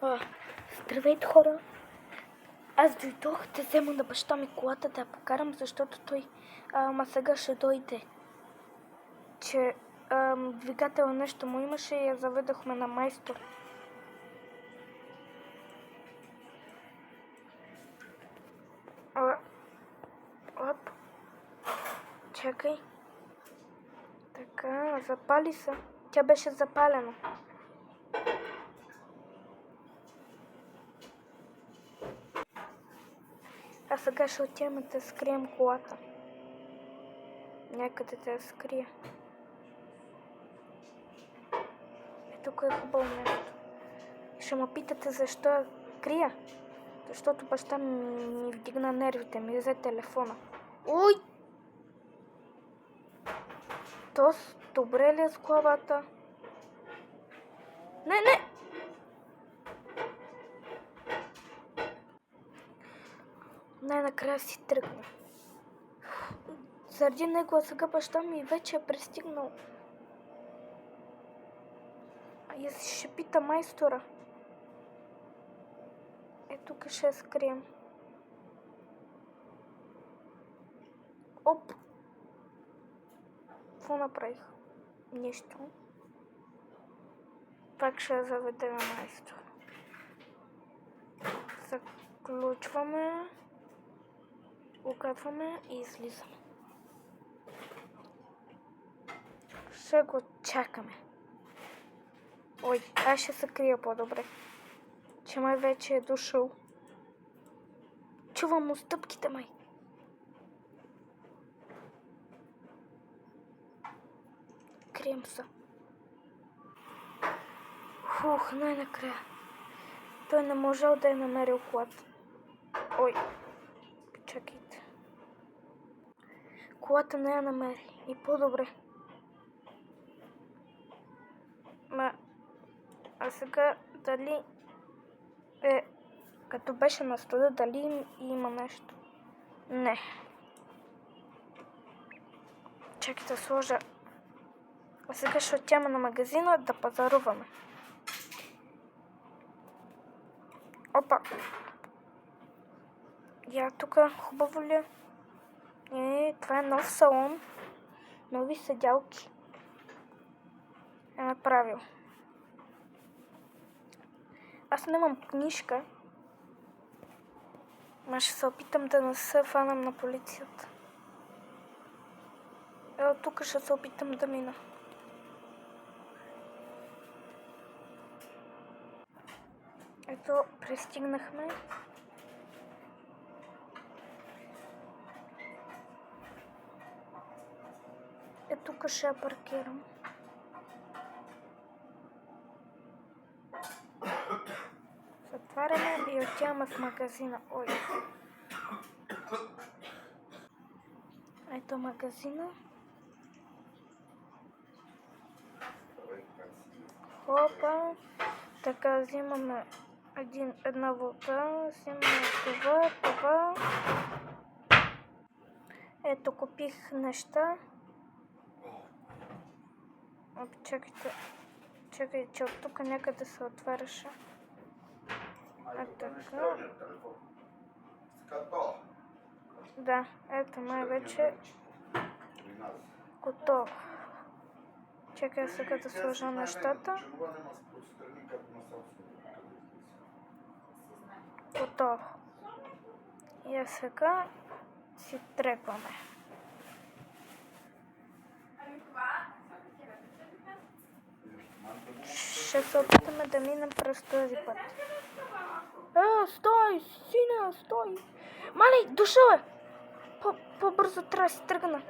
А, Здравейте, хора! Аз дойдох да взема на баща ми колата да я покарам, защото той сега ще дойде. Че двигателя нещо му имаше и я заведохме на майстор. Оп. Чакай. Така, запали се. Тя беше запалена. А сега ще отидем да скрием колата. Някъде да я скрия. Тук е хубаво нещо. Ще ме питате защо я крия. Защото баща ми вдигна нервите, ми взе телефона. Уй! Тос, добре ли е с главата? Не! Най-накрая си тръгна. Заради него, а сега баща ми вече е пристигнал. И ще пита майстора. Тук ще я скрием. Оп! Какво направих? Нищо. Пак ще я заведе на майстор. Заключваме. Угадваме и излизаме. Ще го чакаме. Ой, аз ще се крия по-добре. Че май вече е дошъл. Чувам му стъпките май. Крием се. Фух, най-накрая. Той не можел да е намерил колата. Ой, чакайте. Колата не я намери. И по-добре. А сега дали като беше на студа, дали има нещо? Не. Чакай да сложа. А сега ще отидем на магазина да пазаруваме. Опа. Я тук хубаво ли? Това е нов салон. Нови седялки. Е направил. Аз нямам книжка. Ще се опитам да не се фанам на полицията. Тук ще се опитам да мина. Ето, пристигнахме. Тук ще я паркирам. Затваряме и отиваме в магазина. Ой. Ето магазина. Хопа. Така, взимаме една вода. Взимаме това. Ето, купих неща. Чакайте, че от тук някъде се отваряше. Така. Да, ето май вече готово. Чакай сега да сложа нещата. Готово. И сега си тръгваме. Ще се опитаме да минем през този път. Стой! Сина, стой! Малей, дошъл е! По-бързо трябва да си тръгна.